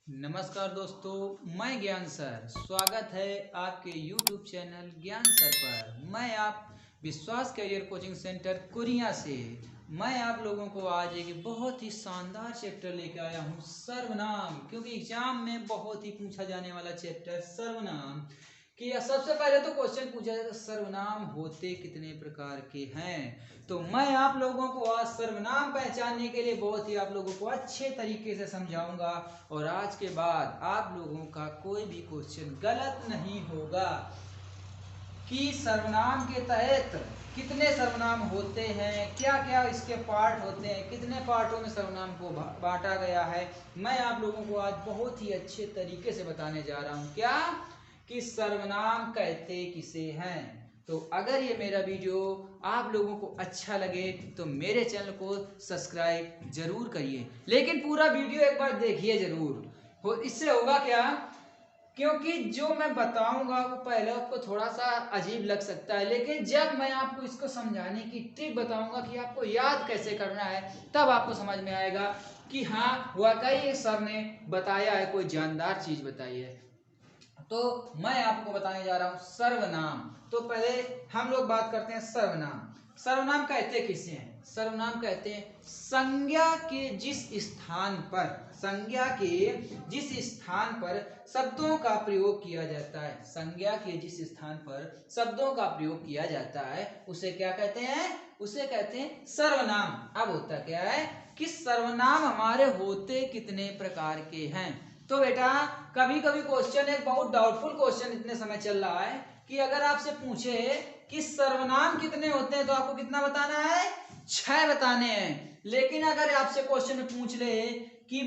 नमस्कार दोस्तों, मैं ज्ञान सर। स्वागत है आपके YouTube चैनल ज्ञान सर पर। मैं आप विश्वास करियर कोचिंग सेंटर कुरिया से मैं आप लोगों को आज एक बहुत ही शानदार चैप्टर लेकर आया हूँ, सर्वनाम। क्योंकि एग्जाम में बहुत ही पूछा जाने वाला चैप्टर सर्वनाम कि सबसे पहले तो क्वेश्चन पूछा जाता है, सर्वनाम होते कितने प्रकार के हैं। तो मैं आप लोगों को आज सर्वनाम पहचानने के लिए बहुत ही आप लोगों को अच्छे तरीके से समझाऊंगा और आज के बाद आप लोगों का कोई भी क्वेश्चन गलत नहीं होगा कि सर्वनाम के तहत कितने सर्वनाम होते हैं, क्या क्या इसके पार्ट होते हैं, कितने पार्टों में सर्वनाम को बांटा गया है। मैं आप लोगों को आज बहुत ही अच्छे तरीके से बताने जा रहा हूं क्या कि सर्वनाम कहते किसे हैं। तो अगर ये मेरा वीडियो आप लोगों को अच्छा लगे तो मेरे चैनल को सब्सक्राइब जरूर करिए, लेकिन पूरा वीडियो एक बार देखिए जरूर। इससे होगा क्या, क्योंकि जो मैं बताऊंगा वो पहले आपको थोड़ा सा अजीब लग सकता है, लेकिन जब मैं आपको इसको समझाने की ट्रिक बताऊंगा कि आपको याद कैसे करना है, तब आपको समझ में आएगा कि हाँ वाकई सर ने बताया है, कोई जानदार चीज बताई है। तो मैं आपको बताने जा रहा हूं सर्वनाम। तो पहले हम लोग बात करते हैं सर्वनाम। सर्वनाम कहते किसे हैं? सर्वनाम कहते हैं संज्ञा के जिस स्थान पर, संज्ञा के जिस स्थान पर शब्दों का प्रयोग किया जाता है, संज्ञा के जिस स्थान पर शब्दों का प्रयोग किया जाता है उसे क्या कहते हैं? उसे कहते हैं सर्वनाम। अब होता क्या है कि सर्वनाम हमारे होते कितने प्रकार के हैं। तो बेटा कभी कभी क्वेश्चन, एक बहुत डाउटफुल क्वेश्चन इतने समय चल रहा है कि अगर आपसे पूछे कि सर्वनाम कितने होते हैं तो आपको कितना बताना है? 6 बताने हैं। लेकिन अगर आपसे क्वेश्चन में पूछ ले कि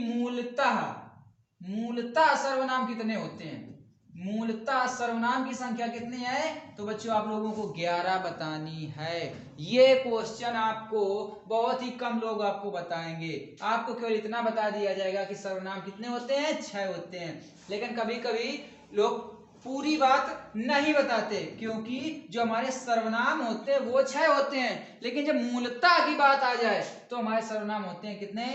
मूलतः सर्वनाम कितने होते हैं, मूलतः सर्वनाम की संख्या कितनी है, तो बच्चों आप लोगों को 11 बतानी है। ये क्वेश्चन आपको बहुत ही कम लोग आपको बताएंगे। आपको केवल इतना बता दिया जाएगा कि सर्वनाम कितने होते हैं? 6 होते हैं। लेकिन कभी कभी लोग पूरी बात नहीं बताते, क्योंकि जो हमारे सर्वनाम होते हैं वो 6 होते हैं, लेकिन जब मूलतः की बात आ जाए तो हमारे सर्वनाम होते हैं कितने?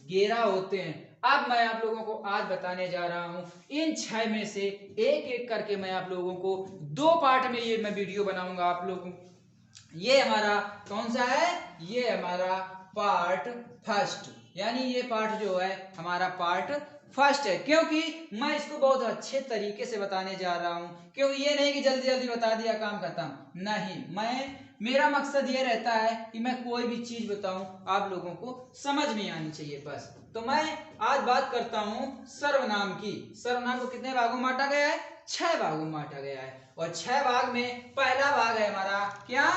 11 होते हैं। अब मैं आप लोगों को आज बताने जा रहा हूं इन 6 में से एक एक करके मैं आप लोगों को 2 पार्ट में ये मैं वीडियो बनाऊंगा आप लोगों को। ये हमारा कौन सा है? ये हमारा पार्ट फर्स्ट, यानी ये पार्ट जो है हमारा पार्ट फर्स्ट है, क्योंकि मैं इसको बहुत अच्छे तरीके से बताने जा रहा हूं। क्योंकि ये नहीं कि जल्दी जल्दी बता दिया काम खत्म, नहीं। मेरा मकसद ये रहता है कि मैं कोई भी चीज बताऊं आप लोगों को समझ में आनी चाहिए बस। तो मैं आज बात करता हूं सर्वनाम की। सर्वनाम को कितने भागों में बांटा गया है? 6 भागों में बांटा गया है। और 6 भाग में पहला भाग है हमारा क्या?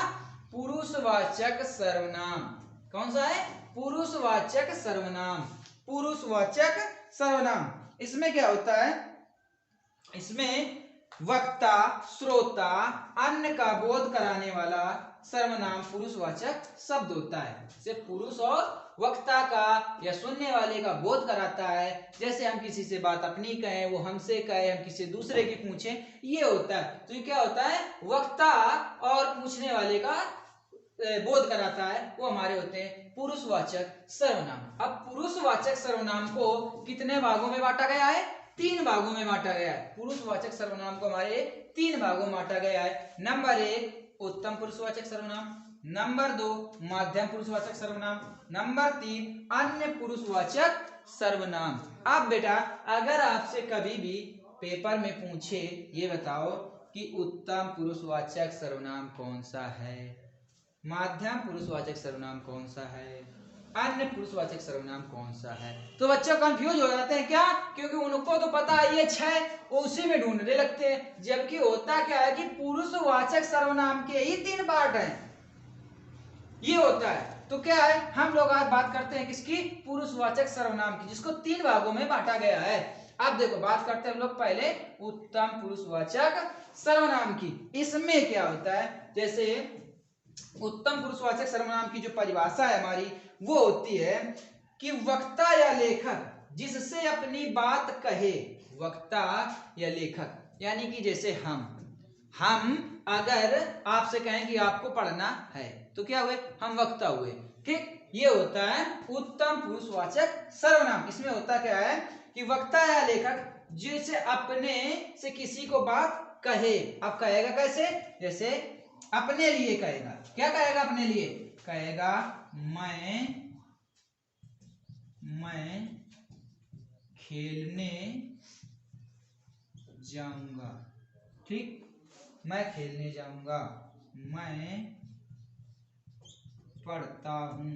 पुरुषवाचक सर्वनाम। कौन सा है? पुरुषवाचक सर्वनाम। पुरुषवाचक सर्वनाम। इसमें क्या होता है? इसमें वक्ता, श्रोता, अन्य का बोध कराने वाला सर्वनाम पुरुषवाचक शब्द होता है। सिर्फ पुरुष और वक्ता का या सुनने वाले का बोध कराता है। जैसे हम किसी से बात अपनी कहें, वो हमसे कहे, हम किसी दूसरे की पूछें, ये होता है। तो ये क्या होता है? वक्ता और पूछने वाले का बोध कराता है, वो हमारे होते हैं पुरुषवाचक सर्वनाम। अब पुरुषवाचक सर्वनाम को कितने भागों में बांटा गया है? 3 भागों में बांटा गया है। पुरुषवाचक सर्वनाम को हमारे 3 भागों में बांटा गया है। नंबर 1 उत्तम पुरुषवाचक सर्वनाम, नंबर 2 मध्यम पुरुषवाचक सर्वनाम, नंबर 3 अन्य पुरुषवाचक सर्वनाम। अब बेटा अगर आपसे कभी भी पेपर में पूछे ये बताओ कि उत्तम पुरुषवाचक सर्वनाम कौन सा है, मध्यम पुरुषवाचक सर्वनाम कौन सा है, अन्य पुरुषवाचक सर्वनाम कौन सा है, तो बच्चे कंफ्यूज हो जाते हैं। क्या? क्योंकि उनको तो पता है ये 6, वो उसी में ढूंढने लगते हैं। जबकि होता क्या है कि पुरुषवाचक सर्वनाम के ही 3 पार्ट हैं, ये होता है। तो क्या है, हम लोग आज बात करते हैं किसकी? पुरुषवाचक सर्वनाम की, जिसको 3 भागों में बांटा गया है। अब देखो बात करते हैं हम लोग पहले उत्तम पुरुषवाचक सर्वनाम की। इसमें क्या होता है, जैसे उत्तम पुरुषवाचक सर्वनाम की जो परिभाषा है हमारी, वो होती है कि वक्ता या लेखक जिससे अपनी बात कहे, वक्ता या लेखक, यानी कि जैसे हम अगर आपसे कहें कि आपको पढ़ना है तो क्या हुए? हम वक्ता हुए। ठीक, ये होता है उत्तम पुरुषवाचक सर्वनाम। इसमें होता क्या है कि वक्ता या लेखक जैसे अपने से किसी को बात कहे। अब कहेगा कैसे? जैसे अपने लिए कहेगा। क्या कहेगा अपने लिए? कहेगा मैं खेलने जाऊंगा। ठीक, मैं खेलने जाऊंगा, मैं पढ़ता हूं,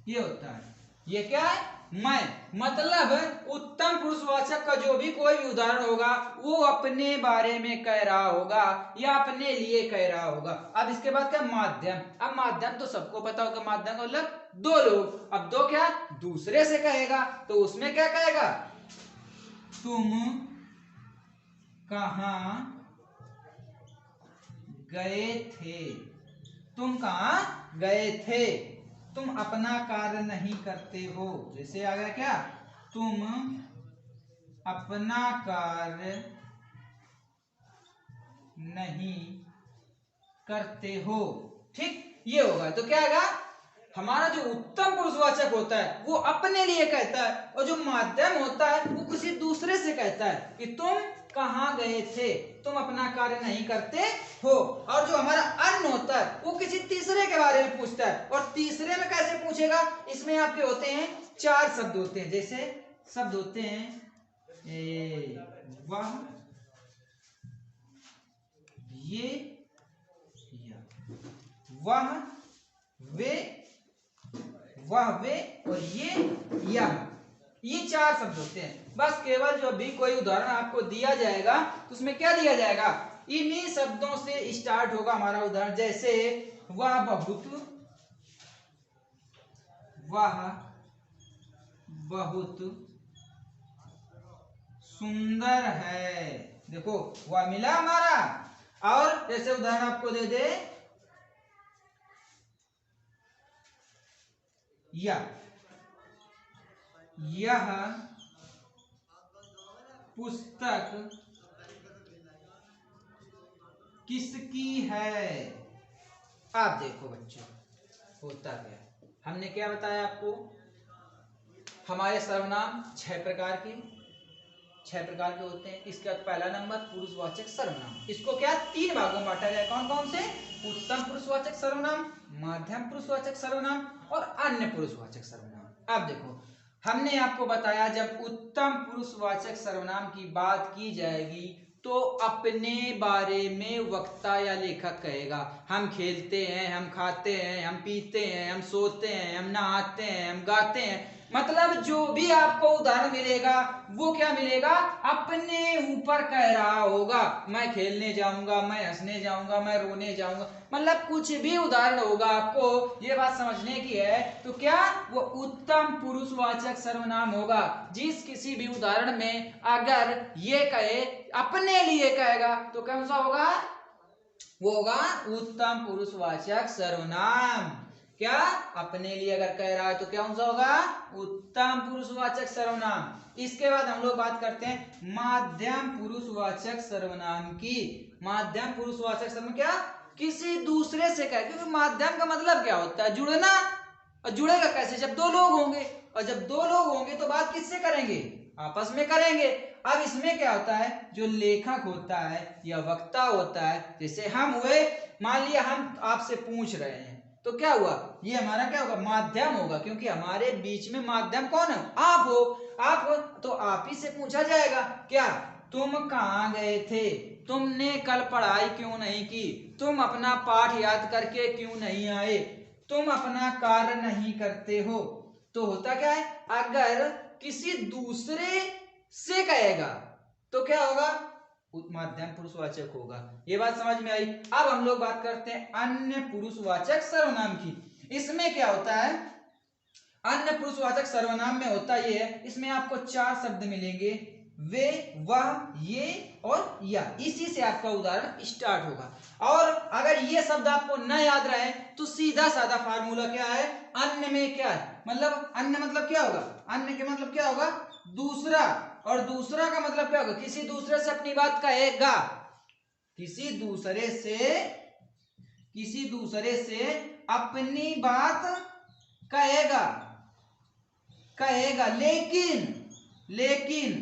ये होता है। ये क्या है? मैं, मतलब उत्तम पुरुषवाचक का जो भी कोई उदाहरण होगा वो अपने बारे में कह रहा होगा या अपने लिए कह रहा होगा। अब इसके बाद क्या? माध्यम। अब माध्यम तो सबको पता होगा, माध्यम का मतलब दो लोग। अब दो क्या? दूसरे से कहेगा, तो उसमें क्या कहेगा? तुम कहां गए थे? तुम कहां गए थे? तुम अपना कार्य नहीं करते हो। जैसे आ गया क्या? तुम अपना कार्य नहीं करते हो। ठीक, ये होगा। तो क्या आएगा? हमारा जो उत्तम पुरुषवाचक होता है वो अपने लिए कहता है, और जो माध्यम होता है वो किसी दूसरे से कहता है कि तुम कहां गए थे, तुम अपना कार्य नहीं करते हो। और जो हमारा अन्न होता है वो किसी तीसरे के बारे में पूछता है। और तीसरे में कैसे पूछेगा? इसमें आपके होते हैं 4 शब्द होते हैं। जैसे शब्द होते हैं वह, ये, या। वह, वे, और यह। ये 4 शब्द होते हैं। बस केवल जो भी कोई उदाहरण आपको दिया जाएगा तो उसमें क्या दिया जाएगा? इन्हीं शब्दों से स्टार्ट होगा हमारा उदाहरण। जैसे वह बहुत सुंदर है। देखो वह मिला हमारा। और जैसे उदाहरण आपको दे दे, यह पुस्तक किसकी है? आप देखो बच्चों, होता क्या? हमने क्या बताया आपको? हमारे सर्वनाम 6 प्रकार के होते हैं। इसका पहला नंबर पुरुषवाचक सर्वनाम। इसको क्या 3 भागों में बांटा गया। कौन कौन से? उत्तम पुरुषवाचक सर्वनाम, मध्यम पुरुषवाचक सर्वनाम और अन्य पुरुषवाचक सर्वनाम। अब देखो, हमने आपको बताया जब उत्तम पुरुषवाचक सर्वनाम की बात की जाएगी तो अपने बारे में वक्ता या लेखक कहेगा। हम खेलते हैं, हम खाते हैं, हम पीते हैं, हम सोते हैं, हम नहाते हैं, हम गाते हैं। मतलब जो भी आपको उदाहरण मिलेगा वो क्या मिलेगा? अपने ऊपर कह रहा होगा। मैं खेलने जाऊंगा, मैं हंसने जाऊंगा, मैं रोने जाऊंगा, मतलब कुछ भी उदाहरण होगा आपको ये बात समझने की है। तो क्या वो उत्तम पुरुषवाचक सर्वनाम होगा। जिस किसी भी उदाहरण में अगर ये कहे, अपने लिए कहेगा, तो कौन सा होगा? वो होगा उत्तम पुरुषवाचक सर्वनाम। क्या? अपने लिए अगर कह रहा है तो क्या सा होगा? उत्तम पुरुषवाचक सर्वनाम। इसके बाद हम लोग बात करते हैं माध्यम पुरुषवाचक सर्वनाम की। माध्यम पुरुषवाचक सर्वनाम क्या? किसी दूसरे से कहे, क्योंकि माध्यम का मतलब क्या होता है? जुड़ना। और जुड़ेगा कैसे? जब 2 लोग होंगे, और जब 2 लोग होंगे तो बात किससे करेंगे? आपस में करेंगे। अब इसमें क्या होता है? जो लेखक होता है या वक्ता होता है, जैसे हम हुए, मान लिया हम आपसे पूछ रहे हैं, तो क्या हुआ? ये हमारा क्या होगा? माध्यम होगा, क्योंकि हमारे बीच में माध्यम कौन है? आप हो। आप हो तो आप ही से पूछा जाएगा। क्या? तुम कहाँ गए थे? तुमने कल पढ़ाई क्यों नहीं की? तुम अपना पाठ याद करके क्यों नहीं आए? तुम अपना कार्य नहीं करते हो। तो होता क्या है? अगर किसी दूसरे से कहेगा तो क्या होगा? मध्यम पुरुषवाचक होगा। ये बात समझ में आई। अब हम लोग बात करते हैं अन्य पुरुषवाचक सर्वनाम की। इसमें क्या होता है? अन्य पुरुषवाचक सर्वनाम में होता ये है, इसमें आपको 4 शब्द मिलेंगे। वे, वह, ये और यह। इसी से आपका उदाहरण स्टार्ट होगा। और अगर ये शब्द आपको न याद रहे तो सीधा साधा फार्मूला क्या है? अन्य में क्या है? मतलब अन्य मतलब क्या होगा? अन्य के मतलब क्या होगा? दूसरा। और दूसरा का मतलब क्या होगा? किसी दूसरे से अपनी बात कहेगा। किसी दूसरे से अपनी बात कहेगा। लेकिन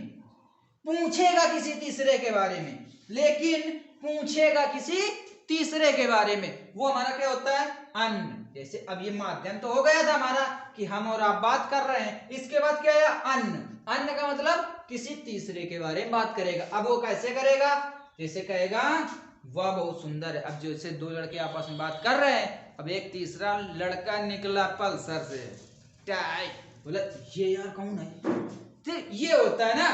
पूछेगा किसी तीसरे के बारे में, लेकिन पूछेगा किसी तीसरे के बारे में, वो हमारा क्या होता है? अन्य। जैसे अब ये माध्यम तो हो गया था हमारा कि हम और आप बात कर रहे हैं, इसके बाद क्या है? अन्य। अन्य का मतलब किसी तीसरे के बारे में बात करेगा। अब वो कैसे करेगा? जैसे कहेगा वह बहुत सुंदर है। अब जैसे दो लड़के आपस में बात कर रहे हैं, अब एक तीसरा लड़का निकला पल्सर से, बोला ये यार कौन है? तो ये होता है ना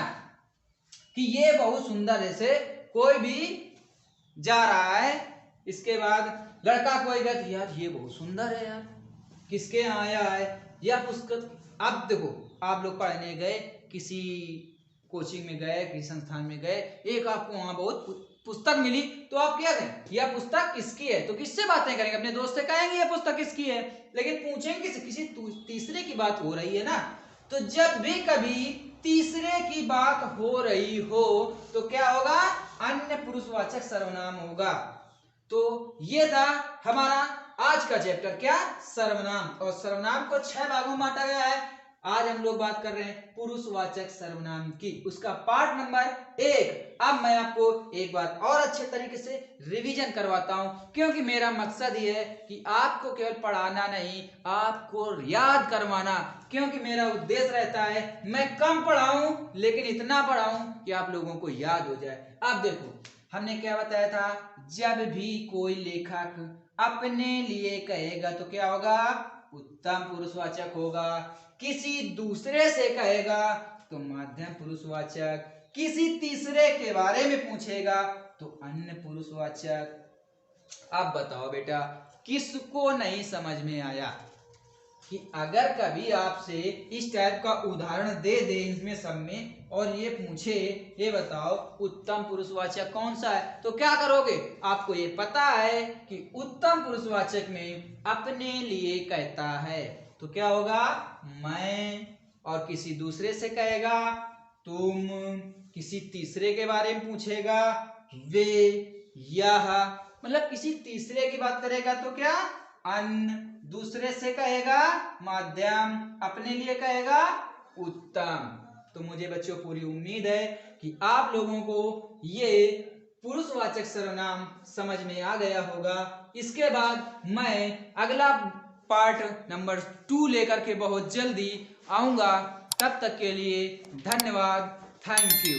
कि ये बहुत सुंदर है। जैसे कोई भी जा रहा है, इसके बाद लड़का कोई कहता यार ये बहुत सुंदर है यार, किसके यहाँ आया है या पुस्तक। अब देखो आप लोग पढ़ने गए, किसी कोचिंग में गए, किसी संस्थान में गए, एक आपको वहां बहुत पुस्तक मिली, तो आप क्या करें? यह पुस्तक किसकी है? तो किससे बातें करेंगे? अपने दोस्त से कहेंगे यह पुस्तक किसकी है, लेकिन पूछेंगे किसी तीसरे की बात हो रही है ना। तो जब भी कभी तीसरे की बात हो रही हो तो क्या होगा? अन्य पुरुषवाचक सर्वनाम होगा। तो ये था हमारा आज का चैप्टर, क्या? सर्वनाम। और सर्वनाम को 6 भागों में बांटा गया है। आज हम लोग बात कर रहे हैं पुरुषवाचक सर्वनाम की, उसका पार्ट नंबर 1। अब मैं आपको एक बार और अच्छे तरीके से रिवीजन करवाता हूं, क्योंकि मेरा मकसद ये है कि आपको केवल पढ़ाना नहीं, आपको याद करवाना। क्योंकि मेरा उद्देश्य रहता है मैं कम पढ़ाऊं लेकिन इतना पढ़ाऊं कि आप लोगों को याद हो जाए। अब देखो हमने क्या बताया था? जब भी कोई लेखक अपने लिए कहेगा तो क्या होगा? उत्तम पुरुषवाचक होगा। किसी दूसरे से कहेगा तो मध्यम पुरुषवाचक। किसी तीसरे के बारे में पूछेगा तो अन्य पुरुषवाचक। अब बताओ बेटा, किसको नहीं समझ में आया कि अगर कभी आपसे इस टाइप का उदाहरण दे दे इसमें सब में और ये पूछे ये बताओ उत्तम पुरुषवाचक कौन सा है, तो क्या करोगे? आपको ये पता है कि उत्तम पुरुषवाचक में अपने लिए कहता है तो क्या होगा? मैं। और किसी दूसरे से कहेगा तुम। किसी तीसरे के बारे में पूछेगा वे, यह। मतलब किसी तीसरे की बात करेगा तो क्या? अन्य। दूसरे से कहेगा मध्यम, अपने लिए कहेगा उत्तम। तो मुझे बच्चों पूरी उम्मीद है कि आप लोगों को ये पुरुषवाचक सर्वनाम समझ में आ गया होगा। इसके बाद मैं अगला पार्ट नंबर 2 लेकर के बहुत जल्दी आऊंगा। तब तक के लिए धन्यवाद। Thank you.